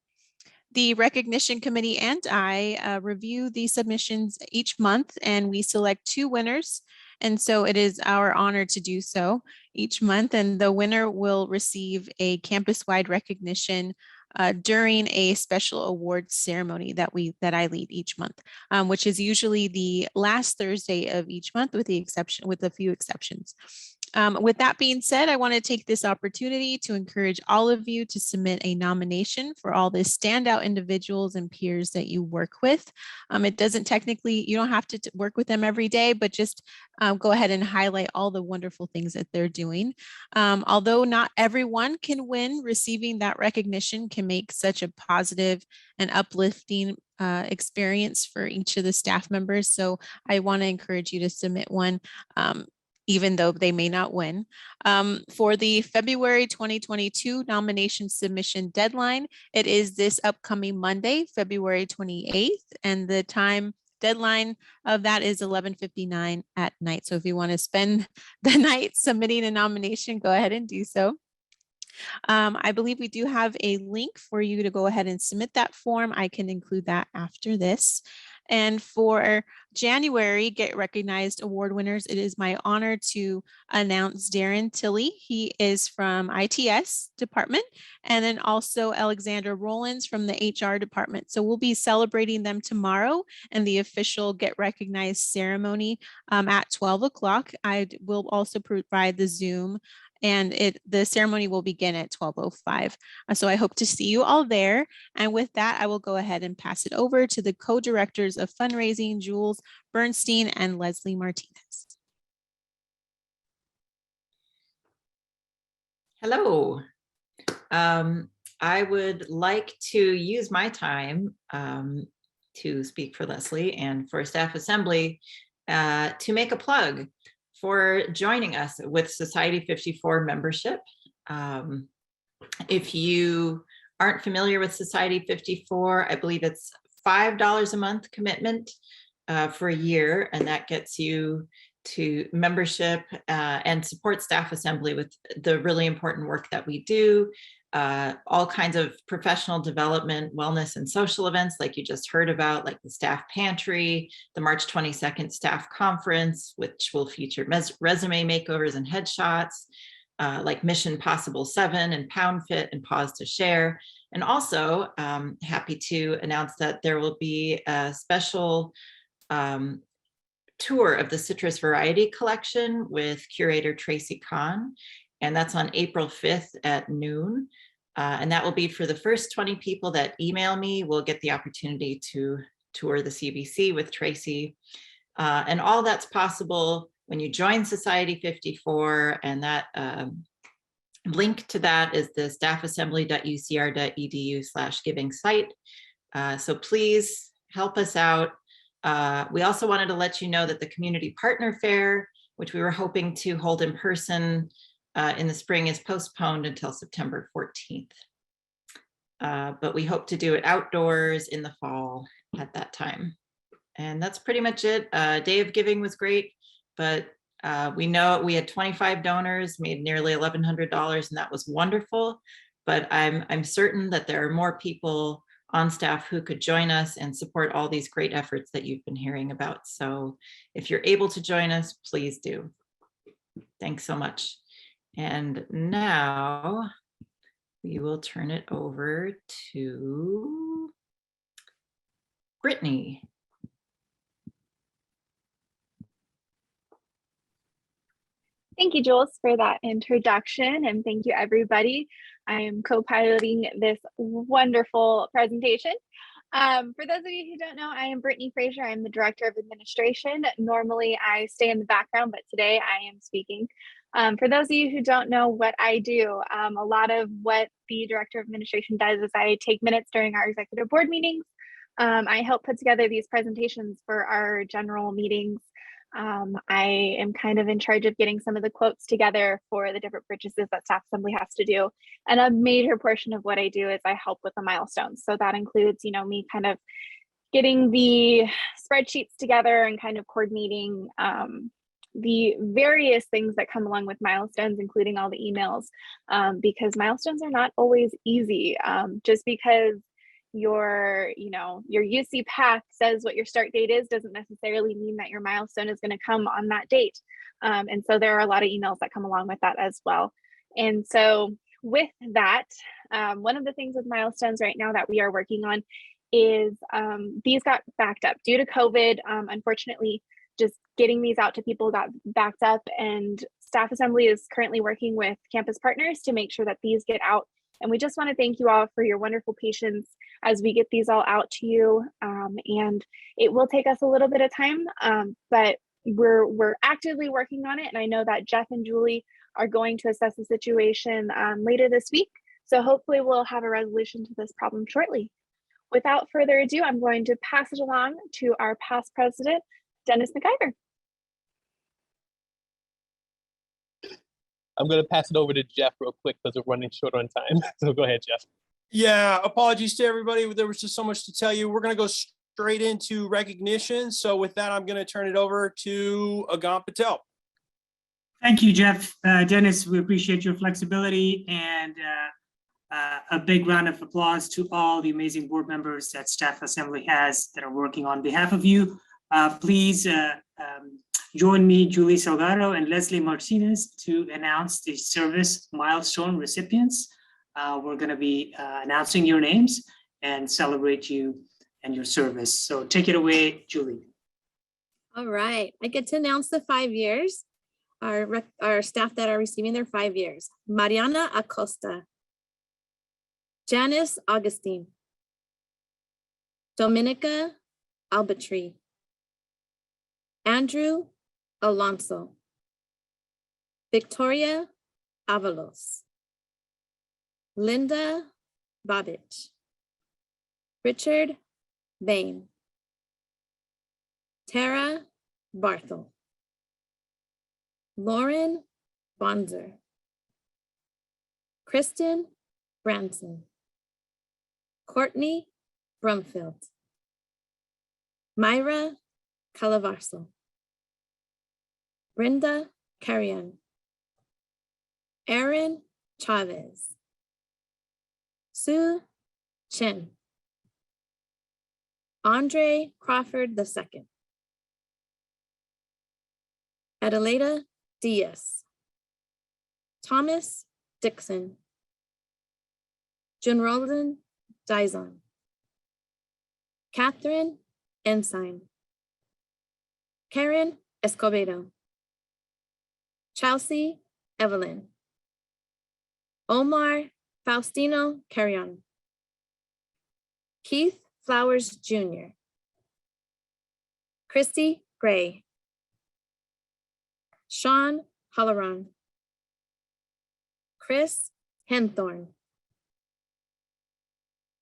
The recognition committee and I review the submissions each month, and we select 2 winners. And so it is our honor to do so each month. And the winner will receive a campus-wide recognition during a special awards ceremony that I lead each month, which is usually the last Thursday of each month, with a few exceptions. With that being said, I want to take this opportunity to encourage all of you to submit a nomination for all the standout individuals and peers that you work with. It doesn't technically, you don't have to work with them every day, but just go ahead and highlight all the wonderful things that they're doing. Although not everyone can win, receiving that recognition can make such a positive and uplifting experience for each of the staff members. So I want to encourage you to submit one, even though they may not win. For the February 2022 nomination submission deadline, it is this upcoming Monday, February 28th, and the time deadline of that is 11:59 at night. So if you want to spend the night submitting a nomination, go ahead and do so. I believe we do have a link for you to go ahead and submit that form. I can include that after this. And for January Get Recognized Award winners, it is my honor to announce Darren Tilley. He is from ITS department, and then also Alexander Rollins from the HR department. So we'll be celebrating them tomorrow in the official Get Recognized ceremony at 12 o'clock. I will also provide the Zoom, and the ceremony will begin at 12:05. So I hope to see you all there. And with that, I will go ahead and pass it over to the co-directors of fundraising, Jules Bernstein and Leslie Martinez. Hello. I would like to use my time to speak for Leslie and for Staff Assembly to make a plug for joining us with Society 54 membership. If you aren't familiar with Society 54, I believe it's $5 a month commitment for a year, and that gets you to membership and support Staff Assembly with the really important work that we do. All kinds of professional development, wellness, and social events like you just heard about, like the staff pantry, the March 22nd staff conference, which will feature resume makeovers and headshots, like Mission Possible 7 and Pound Fit and Pause to Share. And also happy to announce that there will be a special tour of the Citrus Variety Collection with curator Tracy Kahn. And that's on April 5th at noon. And that will be for the first 20 people that email me. We'll get the opportunity to tour the CVC with Tracy. And all that's possible when you join Society 54. And that link to that is the staffassembly.ucr.edu/giving site. So please help us out. We also wanted to let you know that the Community Partner Fair, which we were hoping to hold in person in the spring, is postponed until September 14th. But we hope to do it outdoors in the fall at that time. And that's pretty much it. Day of Giving was great, but we know we had 25 donors, made nearly $1,100, and that was wonderful. But I'm certain that there are more people on staff who could join us and support all these great efforts that you've been hearing about. So if you're able to join us, please do. Thanks so much. And now we will turn it over to Brittany. Thank you, Jules, for that introduction, and thank you, everybody. I am co-piloting this wonderful presentation. For those of you who don't know, I am Brittany Frazier. I'm the Director of Administration. Normally I stay in the background, but today I am speaking. For those of you who don't know what I do, a lot of what the Director of Administration does is I take minutes during our executive board meetings. I help put together these presentations for our general meetings. I am kind of in charge of getting some of the quotes together for the different purchases that staff assembly has to do. And a major portion of what I do is I help with the milestones. So that includes, me kind of getting the spreadsheets together and kind of coordinating the various things that come along with milestones, including all the emails, because milestones are not always easy. Just because your UC path says what your start date is doesn't necessarily mean that your milestone is going to come on that date. And so there are a lot of emails that come along with that as well. And so with that, one of the things with milestones right now that we are working on is these got backed up due to COVID. Unfortunately, just getting these out to people got backed up, and staff assembly is currently working with campus partners to make sure that these get out. And we just want to thank you all for your wonderful patience as we get these all out to you. And it will take us a little bit of time, but we're actively working on it. And I know that Jeff and Julie are going to assess the situation later this week. So hopefully we'll have a resolution to this problem shortly. Without further ado, I'm going to pass it along to our past president, Dennis McIver. I'm going to pass it over to Jeff real quick because we're running short on time. So go ahead, Jeff. Yeah, apologies to everybody. There was just so much to tell you. We're going to go straight into recognition. So with that, I'm going to turn it over to Agam Patel. Thank you, Jeff. Dennis, we appreciate your flexibility, and a big round of applause to all the amazing board members that Staff Assembly has that are working on behalf of you. Please join me, Julie Salgado and Leslie Martinez, to announce the service milestone recipients. We're going to be announcing your names and celebrate you and your service. So take it away, Julie. All right, I get to announce the 5 years. Our staff that are receiving their 5 years. Mariana Acosta, Janice Augustine, Dominica Albatri, Andrew Alonso, Victoria Avalos, Linda Babich, Richard Bain, Tara Barthel, Lauren Bonzer, Kristen Branson, Courtney Brumfield, Myra Calavarso, Brenda Carrion, Aaron Chavez, Sue Chen, Andre Crawford II, Adelaida Diaz, Thomas Dixon, Junrolden Dizon, Catherine Ensign, Karen Escobedo, Chelsea Evelyn, Omar Faustino Carrion, Keith Flowers Jr., Christy Gray, Sean Halloran, Chris Henthorne,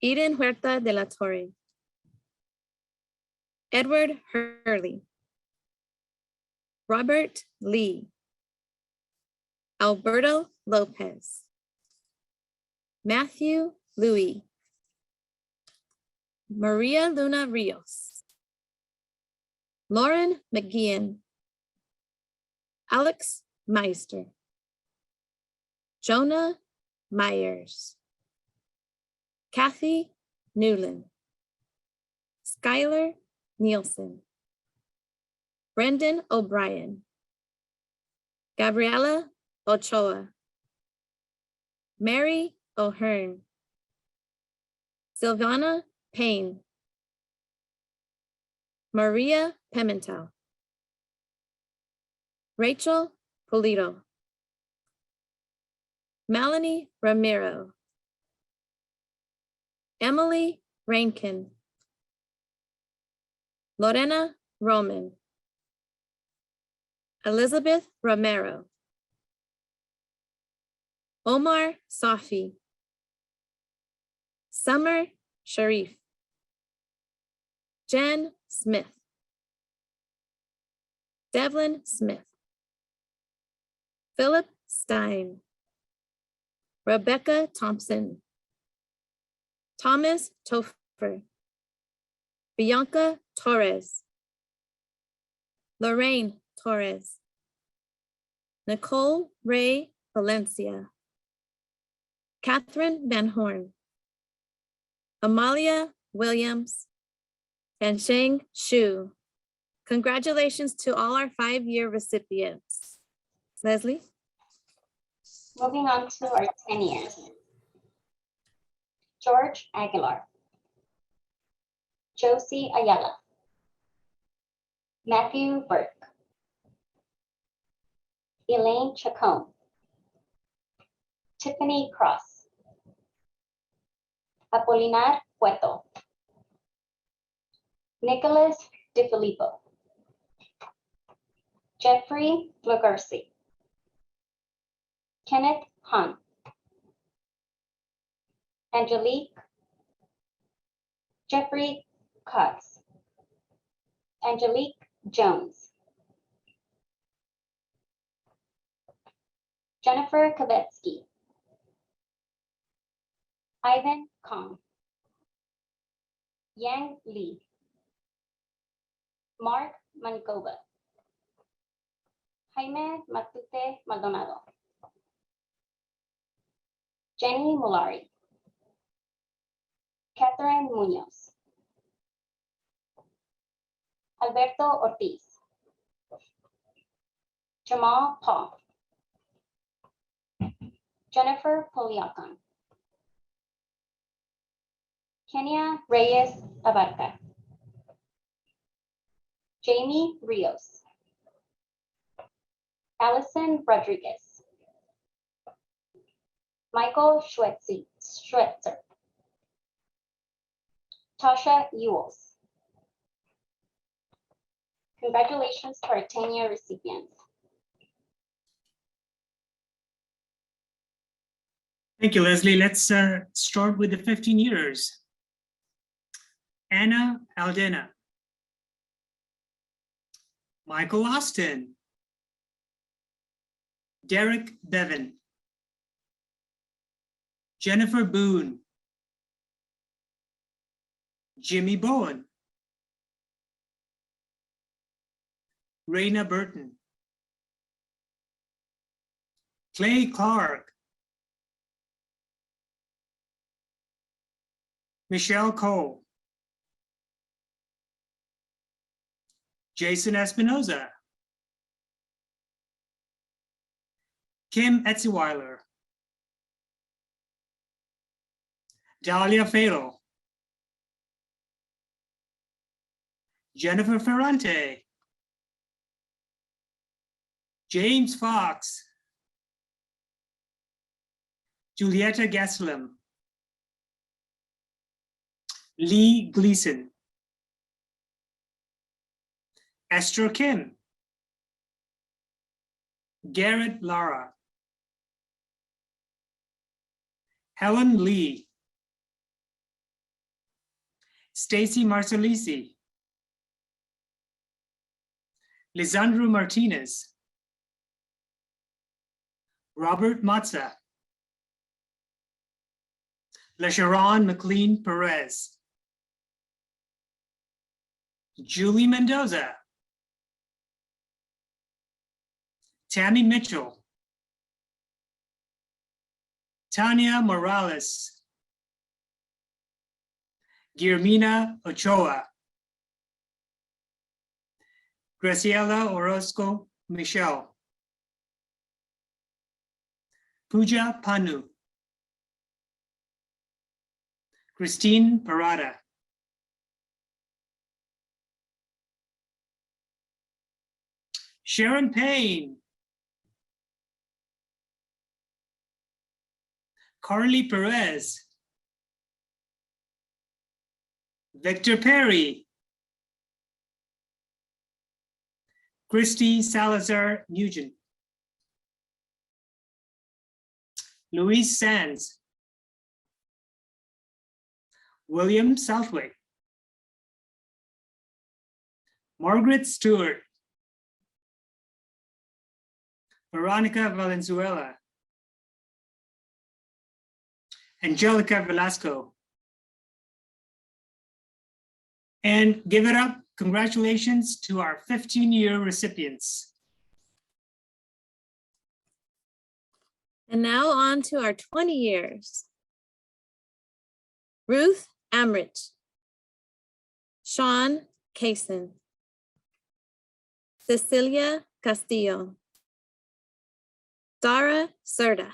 Eden Huerta de la Torre, Edward Hurley, Robert Lee, Alberto Lopez, Matthew Louis, Maria Luna Rios, Lauren McGeehan, Alex Meister, Jonah Myers, Kathy Newland, Skylar Nielsen, Brendan O'Brien, Gabriela Ochoa, Mary O'Hearn, Silvana Payne, Maria Pimentel, Rachel Polito, Melanie Ramiro, Emily Rankin, Lorena Roman, Elizabeth Romero, Omar Safi, Summer Sharif, Jen Smith, Devlin Smith, Philip Stein, Rebecca Thompson, Thomas Topher, Bianca Torres, Lorraine Torres, Nicole Ray Valencia, Catherine Van Horn, Amalia Williams, and Sheng Shu. Congratulations to all our 5-year recipients. Leslie? Moving on to our 10 years. George Aguilar, Josie Ayala, Matthew Burke, Elaine Chacon, Tiffany Cross, Apolinar Cueto, Nicholas DeFilippo, Jeffrey Lagarci, Kenneth Hahn, Angelique, Jeffrey Cox, Angelique Jones, Jennifer Kavetsky, Ivan Kong, Yang Li, Mark Mancoba, Jaime Matute Maldonado, Jenny Mulari, Catherine Munoz, Alberto Ortiz, Jamal Paul, Jennifer Poliakan, Kenya Reyes Abarca, Jamie Rios, Allison Rodriguez, Michael Schwetzer, Tasha Ewells. Congratulations to our 10-year recipients. Thank you, Leslie. Let's start with the 15 years. Anna Aldena, Michael Austin, Derek Bevan, Jennifer Boone, Jimmy Bowen, Raina Burton, Clay Clark, Michelle Cole, Jason Espinoza, Kim Etziweiler, Dahlia Fatal, Jennifer Ferrante, James Fox, Julieta Gaslam, Lee Gleason, Esther Kim, Garrett Lara, Helen Lee, Stacy Marcellisi, Lisandro Martinez, Robert Matza, LaSharon McLean Perez, Julie Mendoza, Tammy Mitchell, Tanya Morales, Guillermina Ochoa, Graciela Orozco Michelle, Pooja Panu, Christine Parada, Sharon Payne, Carly Perez, Victor Perry, Christy Salazar Nugent. Louise Sands. William Southwick. Margaret Stewart. Veronica Valenzuela. Angelica Velasco. And give it up, congratulations to our 15-year recipients. And now on to our 20 years. Ruth Amrich. Sean Kaysen. Cecilia Castillo. Dara Serta.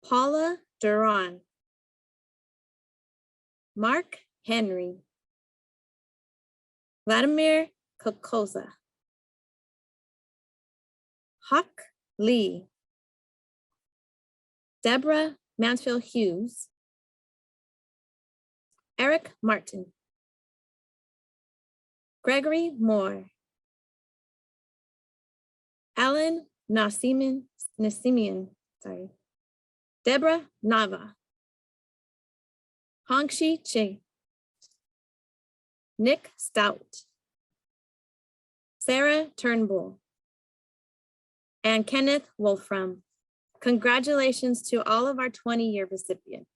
Paula Duran. Mark Henry. Vladimir Kokoza. Hawk Lee. Deborah Mansfield Hughes. Eric Martin. Gregory Moore. Alan Nasimian, sorry. Deborah Nava. Hongxi Chi. Nick Stout. Sarah Turnbull. And Kenneth Wolfram. Congratulations to all of our 20-year recipients.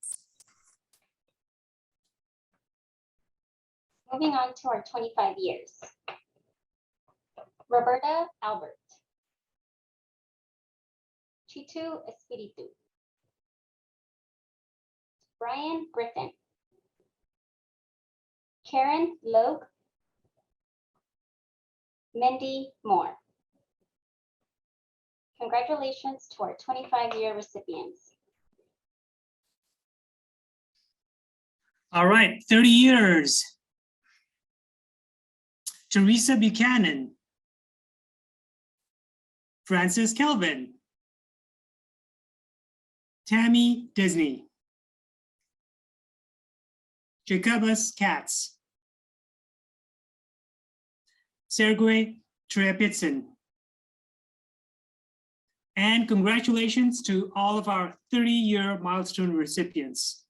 Moving on to our 25 years. Roberta Albert. Chitu Espiritu. Brian Griffin. Karen Logue. Mindy Moore. Congratulations to our 25-year recipients. All right, 30 years. Teresa Buchanan. Francis Kelvin. Tammy Disney. Jacobus Katz. Sergey Trepitsin. And congratulations to all of our 30-year milestone recipients.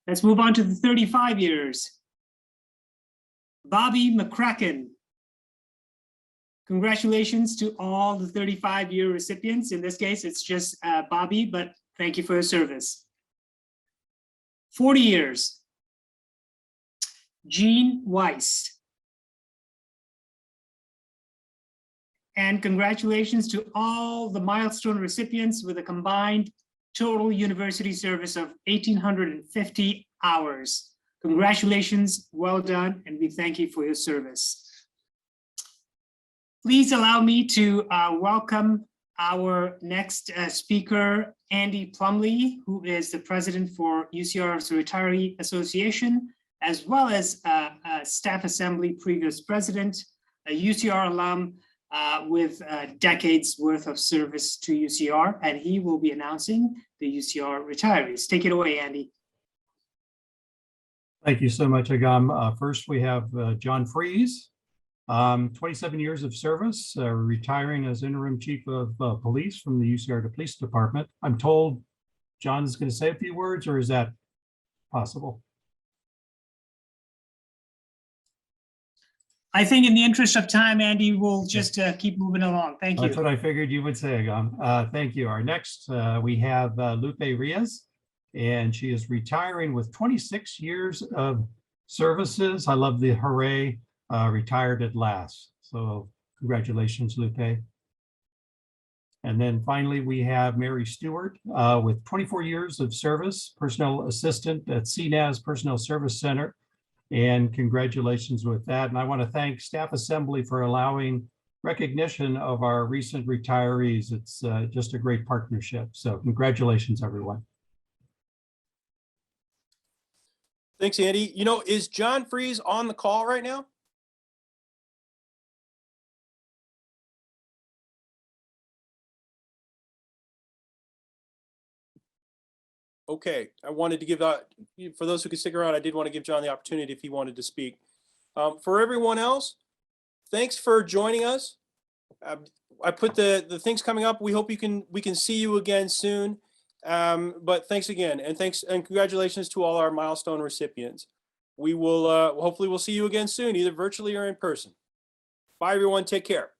Let's move on to the 35 years. Bobby McCracken. Congratulations to all the 35-year recipients. In this case, it's just Bobby, but thank you for your service. 40 years. Jean Weiss. And congratulations to all the milestone recipients with a combined total university service of 1,850 hours. Congratulations, well done, and we thank you for your service. Please allow me to welcome our next speaker, Andy Plumley, who is the president for UCR's Retiree Association, as well as a staff assembly previous president, a UCR alum with decades worth of service to UCR, and he will be announcing the UCR retirees. Take it away, Andy. Thank you so much, Agam. First, we have John Freeze, 27 years of service, retiring as interim chief of police from the UCR Police Department. I'm told John is going to say a few words, or is that possible? I think in the interest of time, Andy, we'll just keep moving along. Thank you. That's what I figured you would say, Agam. Thank you. Our next, we have Lupe Riaz, and she is retiring with 26 years of services. I love the hooray, retired at last. So congratulations, Lupe. And then finally, we have Mary Stewart with 24 years of service, personnel assistant at CNAS Personnel Service Center. And congratulations with that. And I want to thank Staff Assembly for allowing recognition of our recent retirees. It's just a great partnership. So congratulations, everyone. Thanks, Andy. You know, is John Freeze on the call right now? Okay, I wanted to give for those who could stick around, I did want to give John the opportunity if he wanted to speak. For everyone else, thanks for joining us. I put the things coming up. We hope we can see you again soon. But thanks again, and thanks and congratulations to all our milestone recipients. We will hopefully we'll see you again soon, either virtually or in person. Bye everyone, take care.